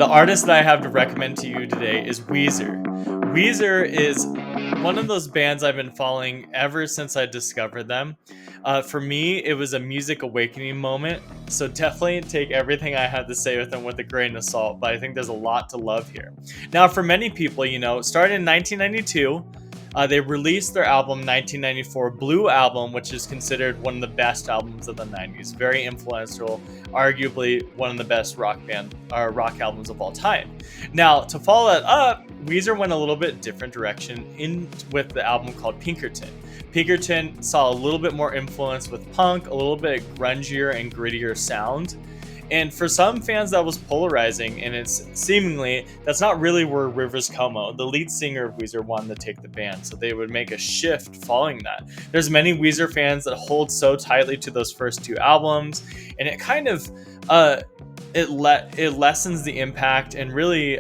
The artist that I have to recommend to you today is Weezer. Weezer is one of those bands I've been following ever since I discovered them. For me, it was a music awakening moment, so definitely take everything I had to say with them with a grain of salt, but I think there's a lot to love here. Now, for many people, started in 1992. They released their album 1994 Blue Album, which is considered one of the best albums of the 90s. Very influential, arguably one of the best rock albums of all time. Now, to follow that up, Weezer went a little bit different direction with the album called Pinkerton. Pinkerton saw a little bit more influence with punk, a little bit grungier and grittier sound. And for some fans, that was polarizing, and that's not really where Rivers Cuomo, the lead singer of Weezer, wanted to take the band. So they would make a shift following that. There's many Weezer fans that hold so tightly to those first two albums, and it kind of it lessens the impact and really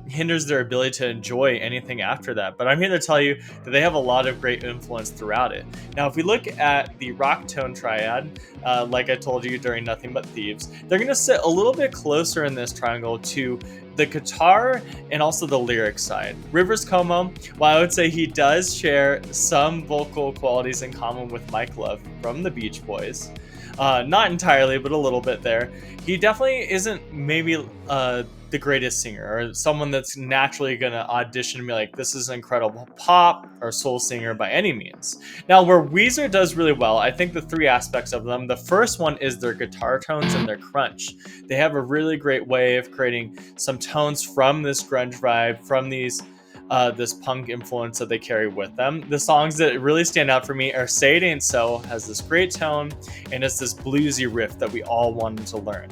hinders their ability to enjoy anything after that. But I'm here to tell you that they have a lot of great influence throughout it. Now, if we look at the rock tone triad, like I told you during Nothing But Thieves, they're going to sit a little bit closer in this triangle to the guitar and also the lyric side. Rivers Cuomo, while I would say he does share some vocal qualities in common with Mike Love from the Beach Boys, not entirely, but a little bit there. He definitely isn't maybe the greatest singer or someone that's naturally going to audition and be like, this is an incredible pop or soul singer by any means. Now, where Weezer does really well, I think the three aspects of them. The first one is their guitar tones and their crunch. They have a really great way of creating some tones from this grunge vibe, from this punk influence that they carry with them. The songs that really stand out for me are Say It Ain't So, has this great tone, and it's this bluesy riff that we all wanted to learn.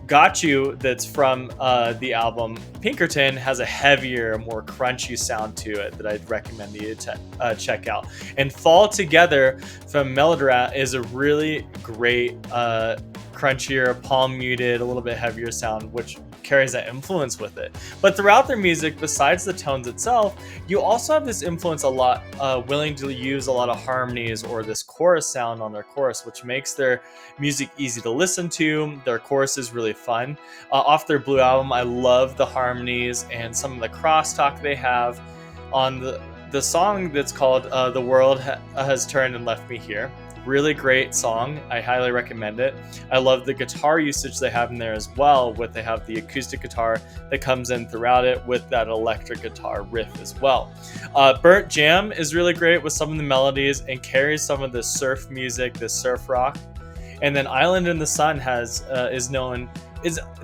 Got You, that's from the album Pinkerton, has a heavier, more crunchy sound to it that I'd recommend you to check out. And Fall Together from Melodrat is a really great crunchier, palm muted, a little bit heavier sound, which carries that influence with it. But throughout their music, besides the tones itself, you also have this influence a lot, willing to use a lot of harmonies or this chorus sound on their chorus, which makes their music easy to listen to. Their chorus is really fun. Off their Blue album, I love the harmonies and some of the crosstalk they have on the song that's called The World Has Turned and Left Me Here. Really great song. I highly recommend it. I love the guitar usage they have in there as well. They have the acoustic guitar that comes in throughout it with that electric guitar riff as well. Burnt Jam is really great with some of the melodies and carries some of the surf music, the surf rock. And then Island in the Sun is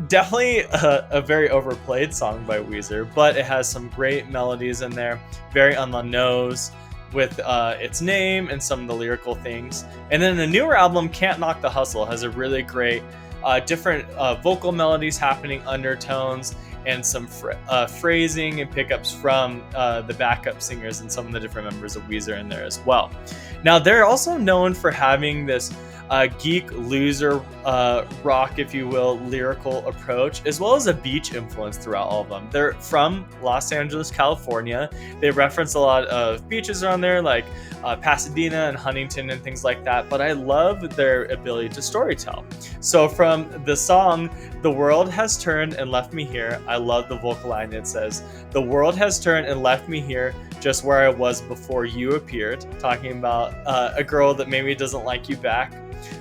definitely a very overplayed song by Weezer, but it has some great melodies in there, very on the nose with its name and some of the lyrical things. And then the newer album, Can't Knock the Hustle, has a really great different vocal melodies happening, undertones, and some phrasing and pickups from the backup singers and some of the different members of Weezer in there as well. Now, they're also known for having this geek loser rock, if you will, lyrical approach, as well as a beach influence throughout all of them. They're from Los Angeles, California. They reference a lot of beaches around there, like Pasadena and Huntington and things like that, but I love their ability to storytell. So from the song The World Has Turned and Left Me Here, I love the vocal line. It says, "The world has turned and left me here just where I was before you appeared," talking about a girl that maybe doesn't like you back.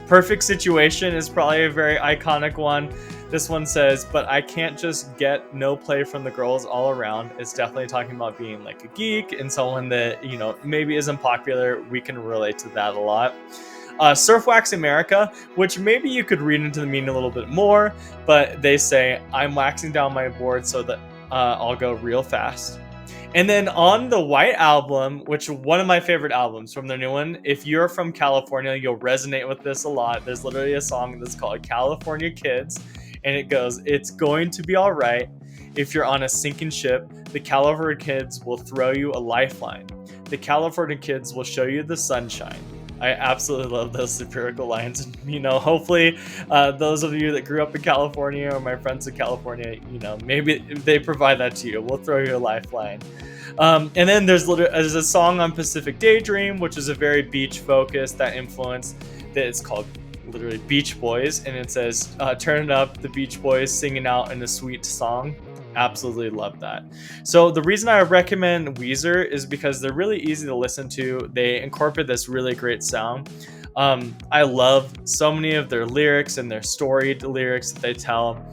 Perfect Situation is probably a very iconic one. This one says, "But I can't just get no play from the girls all around." It's definitely talking about being like a geek and someone that, maybe isn't popular. We can relate to that a lot. Surf Wax America, which maybe you could read into the meaning a little bit more, but they say, "I'm waxing down my board so that I'll go real fast." And then on the White Album, which one of my favorite albums from their new one, if you're from California, you'll resonate with this a lot. There's literally a song that's called California Kids, and it goes, "It's going to be all right. If you're on a sinking ship, the California Kids will throw you a lifeline. The California Kids will show you the sunshine." I absolutely love those satirical lines. Hopefully those of you that grew up in California or my friends in California, maybe they provide that to you. We'll throw you a lifeline. And then there's a song on Pacific Daydream, which is a very beach focused, that influence that is called literally Beach Boys, and it says, "Turn it up, the Beach Boys singing out in a sweet song." Absolutely love that. So the reason I recommend Weezer is because they're really easy to listen to. They incorporate this really great sound. I love so many of their lyrics and their storied lyrics that they tell.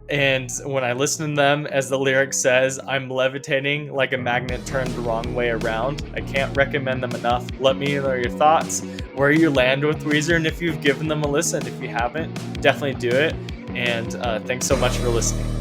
And when I listen to them, as the lyric says, I'm levitating like a magnet turned the wrong way around. I can't recommend them enough. Let me know your thoughts, where you land with Weezer, and if you've given them a listen. If you haven't, definitely do it. And thanks so much for listening.